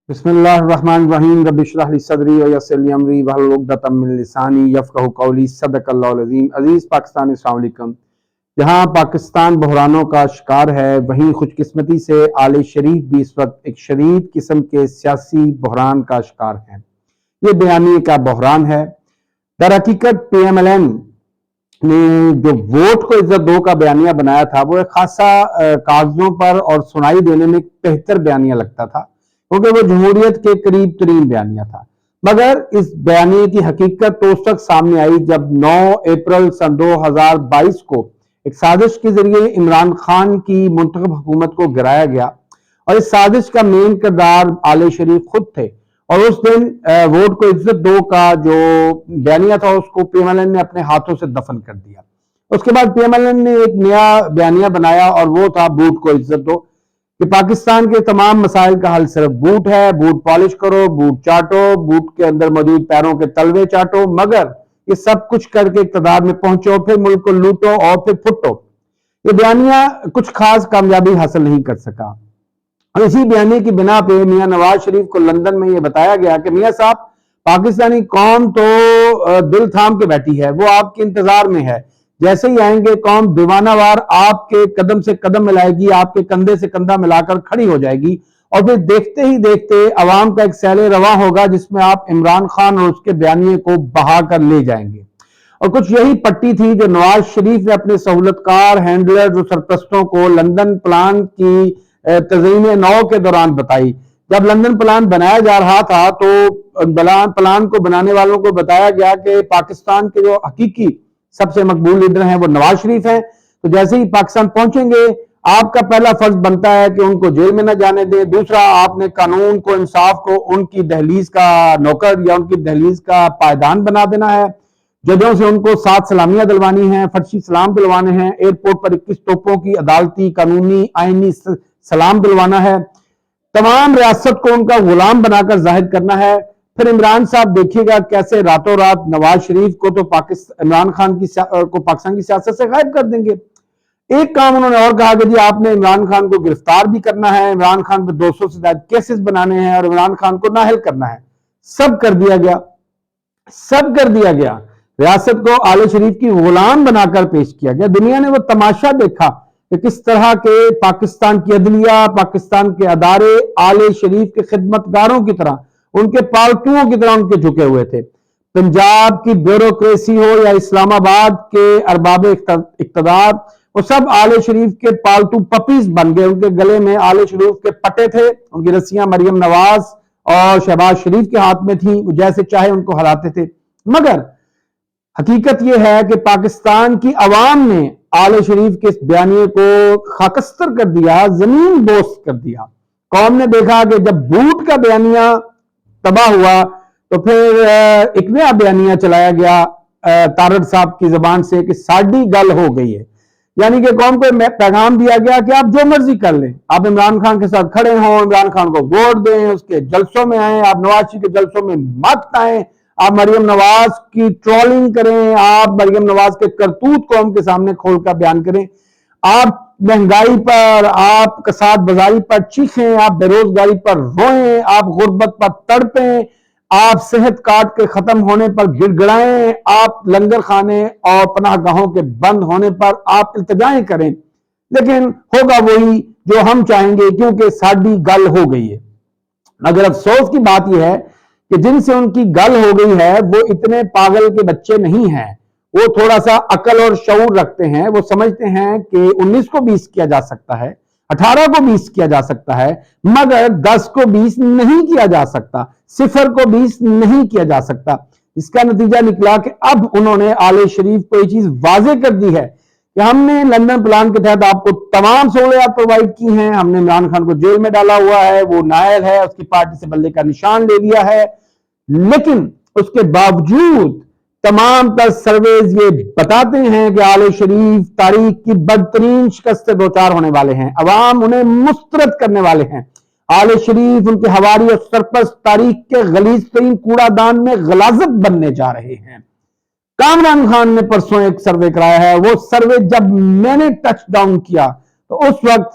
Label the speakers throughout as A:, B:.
A: بسم اللہ الرحمن الرحیم رب اشرح لی صدری ویسر لی امری واحلل عقدۃ من لسانی یفقہوا قولی صدق اللہ العظیم۔ عزیز پاکستانی، السلام علیکم۔ جہاں پاکستان بحرانوں کا شکار ہے، وہیں خوش قسمتی سے آل شریف بھی اس وقت ایک شدید قسم کے سیاسی بحران کا شکار ہے۔ یہ بیانیے کا بحران ہے۔ در حقیقت پی ایم ایل این نے جو ووٹ کو عزت دو کا بیانیہ بنایا تھا، وہ ایک خاصا کاغذوں پر اور سنائی دینے میں بہتر بیانیہ لگتا تھا، کیونکہ وہ جمہوریت کے قریب ترین بیانیہ تھا۔ مگر اس بیانیے کی حقیقت تو اس وقت سامنے آئی جب 9 اپریل سن 2022 کو ایک سازش کے ذریعے عمران خان کی منتخب حکومت کو گرایا گیا، اور اس سازش کا مین کردار آل شریف خود تھے۔ اور اس دن ووٹ کو عزت دو کا جو بیانیہ تھا، اس کو پی ایم ایل این نے اپنے ہاتھوں سے دفن کر دیا۔ اس کے بعد پی ایم ایل این نے ایک نیا بیانیہ بنایا، اور وہ تھا بوٹ کو عزت دو، کہ پاکستان کے تمام مسائل کا حل صرف بوٹ ہے۔ بوٹ پالش کرو، بوٹ چاٹو، بوٹ کے اندر موجود پیروں کے تلوے چاٹو، مگر یہ سب کچھ کر کے اقتدار میں پہنچو، پھر ملک کو لوٹو اور پھر پھٹو۔ یہ بیانیہ کچھ خاص کامیابی حاصل نہیں کر سکا، اور اسی بیانیے کی بنا پہ میاں نواز شریف کو لندن میں یہ بتایا گیا کہ میاں صاحب، پاکستانی قوم تو دل تھام کے بیٹھی ہے، وہ آپ کے انتظار میں ہے۔ جیسے ہی آئیں گے قوم دیوانہ وار آپ کے قدم سے قدم ملائے گی، آپ کے کندھے سے کندھا ملا کر کھڑی ہو جائے گی، اور پھر دیکھتے ہی دیکھتے عوام کا ایک سیل رواں ہوگا جس میں آپ عمران خان اور اس کے بیانیے کو بہا کر لے جائیں گے۔ اور کچھ یہی پٹی تھی جو نواز شریف نے اپنے سہولت کار ہینڈلرز اور سرپرستوں کو لندن پلان کی تزئین نو کے دوران بتائی۔ جب لندن پلان بنایا جا رہا تھا تو پلان کو بنانے والوں کو بتایا گیا کہ پاکستان کے جو حقیقی سب سے مقبول لیڈر ہیں وہ نواز شریف ہیں، تو جیسے ہی پاکستان پہنچیں گے آپ کا پہلا فرض بنتا ہے کہ ان کو جیل میں نہ جانے دیں۔ دوسرا، آپ نے قانون کو، انصاف کو ان کی دہلیز کا نوکر یا ان کی دہلیز کا پائیدان بنا دینا ہے۔ ججوں سے ان کو 7 سلامیاں دلوانی ہیں، فرشی سلام دلوانے ہیں، ایئرپورٹ پر 21 توپوں کی عدالتی، قانونی، آئینی سلام دلوانا ہے۔ تمام ریاست کو ان کا غلام بنا کر ظاہر کرنا ہے۔ پھر عمران صاحب دیکھیے گا کیسے راتوں رات نواز شریف کو تو عمران خان کو پاکستان کی سیاست سے غائب کر دیں گے۔ ایک کام انہوں نے اور کہا کہ جی آپ نے عمران خان کو گرفتار بھی کرنا ہے، عمران خان پہ 200 سے زیادہ کیسز بنانے ہیں، اور عمران خان کو نااہل کرنا ہے۔ سب کر دیا گیا، سب کر دیا گیا۔ ریاست کو آل شریف کی غلام بنا کر پیش کیا گیا۔ دنیا نے وہ تماشا دیکھا کہ کس طرح کے پاکستان کی عدلیہ، پاکستان کے ادارے آل شریف کے خدمتگاروں کی طرح، ان کے پالتوؤں کی طرح ان کے جھکے ہوئے تھے۔ پنجاب کی بیوروکریسی ہو یا اسلام آباد کے ارباب اقتدار، وہ سب آل شریف کے پالتو پپیز بن گئے۔ ان کے گلے میں آل شریف کے پٹے تھے، ان کی رسیاں مریم نواز اور شہباز شریف کے ہاتھ میں تھیں، وہ جیسے چاہے ان کو ہلاتے تھے۔ مگر حقیقت یہ ہے کہ پاکستان کی عوام نے آل شریف کے اس بیانیے کو خاکستر کر دیا، زمین بوس کر دیا۔ قوم نے دیکھا کہ جب بوٹ کا بیانیہ تباہ ہوا تو پھر ایک نیا بیانیہ چلایا گیا تارڑ صاحب کی زبان سے کہ ساڈی گل ہو گئی ہے، یعنی کہ قوم کو پیغام دیا گیا کہ آپ جو مرضی کر لیں، آپ عمران خان کے ساتھ کھڑے ہوں، عمران خان کو ووٹ دیں، اس کے جلسوں میں آئیں، آپ نواز شریف کے جلسوں میں مت آئیں، آپ مریم نواز کی ٹرولنگ کریں، آپ مریم نواز کے کرتوت قوم کے سامنے کھول کر بیان کریں، آپ مہنگائی پر، آپ کساد بازاری پر چیخیں، آپ بے روزگاری پر روئیں، آپ غربت پر تڑپیں، آپ صحت کارڈ کے ختم ہونے پر گڑ گڑائیں، آپ لنگر خانے اور پناہ گاہوں کے بند ہونے پر آپ التجائیں کریں، لیکن ہوگا وہی جو ہم چاہیں گے، کیونکہ ساڈی گل ہو گئی ہے۔ مگر افسوس کی بات یہ ہے کہ جن سے ان کی گل ہو گئی ہے وہ اتنے پاگل کے بچے نہیں ہیں، وہ تھوڑا سا عقل اور شعور رکھتے ہیں۔ وہ سمجھتے ہیں کہ 19 کو 20 کیا جا سکتا ہے، 18 کو 20 کیا جا سکتا ہے، مگر 10 کو 20 نہیں کیا جا سکتا، 0 کو 20 نہیں کیا جا سکتا۔ اس کا نتیجہ نکلا کہ اب انہوں نے آل شریف کو یہ چیز واضح کر دی ہے کہ ہم نے لندن پلان کے تحت آپ کو تمام سہولیات پرووائڈ کی ہیں، ہم نے عمران خان کو جیل میں ڈالا ہوا ہے، وہ نائل ہے، اس کی پارٹی سے بلے کا نشان لے لیا ہے، لیکن اس کے باوجود تمام تر سرویز یہ بتاتے ہیں کہ آل شریف تاریخ کی بدترین شکست سے دوچار ہونے والے ہیں، عوام انہیں مسترد کرنے والے ہیں۔ آل شریف ان کے حواری اور سرپرست تاریخ کے غلیظ ترین کوڑا دان میں غلاظت بننے جا رہے ہیں۔ کامران خان نے پرسوں ایک سروے کرایا ہے، وہ سروے جب میں نے ٹچ ڈاؤن کیا تو اس وقت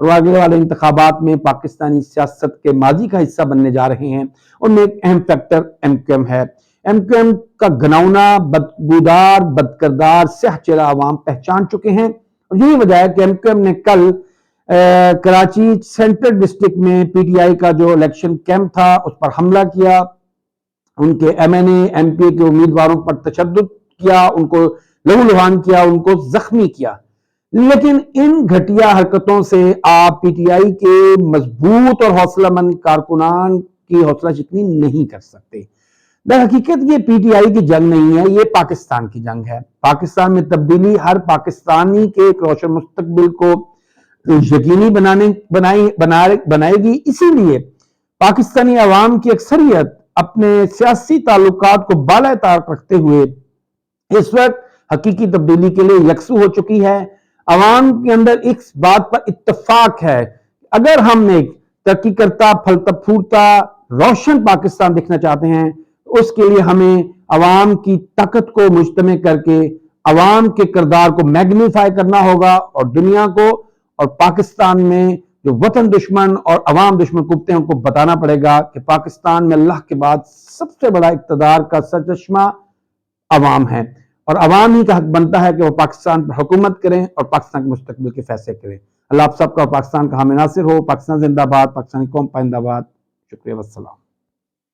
A: اور وہ اگلے والے انتخابات میں پاکستانی سیاست کے ماضی کا حصہ بننے جا رہے ہیں، ان میں ایک اہم فیکٹر ایم کیو ایم ہے۔ ایم کیو ایم کا گھناؤنا، بدبودار، بدکردار سیاہ چہرہ عوام پہچان چکے ہیں، اور یہی وجہ ہے کہ ایم کیو ایم نے کل کراچی سینٹرل ڈسٹرکٹ میں پی ٹی آئی کا جو الیکشن کیمپ تھا اس پر حملہ کیا، ان کے M N A M P A کے امیدواروں پر تشدد کیا، ان کو لہو لہان کیا، ان کو زخمی کیا۔ لیکن ان گھٹیا حرکتوں سے آپ پی ٹی آئی کے مضبوط اور حوصلہ مند کارکنان کی حوصلہ شکنی نہیں کر سکتے۔ در حقیقت یہ پی ٹی آئی کی جنگ نہیں ہے، یہ پاکستان کی جنگ ہے۔ پاکستان میں تبدیلی ہر پاکستانی کے ایک روشن مستقبل کو یقینی بنائے گی۔ اسی لیے پاکستانی عوام کی اکثریت اپنے سیاسی تعلقات کو بالائے طاق رکھتے ہوئے اس وقت حقیقی تبدیلی کے لیے یکسو ہو چکی ہے۔ عوام کے اندر اس بات پر اتفاق ہے، اگر ہم ایک ترقی کرتا، پھلتا پھولتا، روشن پاکستان دیکھنا چاہتے ہیں تو اس کے لیے ہمیں عوام کی طاقت کو مجتمع کر کے عوام کے کردار کو میگنیفائی کرنا ہوگا، اور دنیا کو اور پاکستان میں جو وطن دشمن اور عوام دشمن قوتیں ان کو بتانا پڑے گا کہ پاکستان میں اللہ کے بعد سب سے بڑا اقتدار کا سرچشمہ عوام ہے، اور عوام ہی کا حق بنتا ہے کہ وہ پاکستان پر حکومت کریں اور پاکستان کے مستقبل کے فیصلے کریں۔ اللہ آپ سب کا اور پاکستان کا حامی ناصر ہو۔ پاکستان زندہ باد، پاکستانی قوم پائندہ باد۔ شکریہ والسلام۔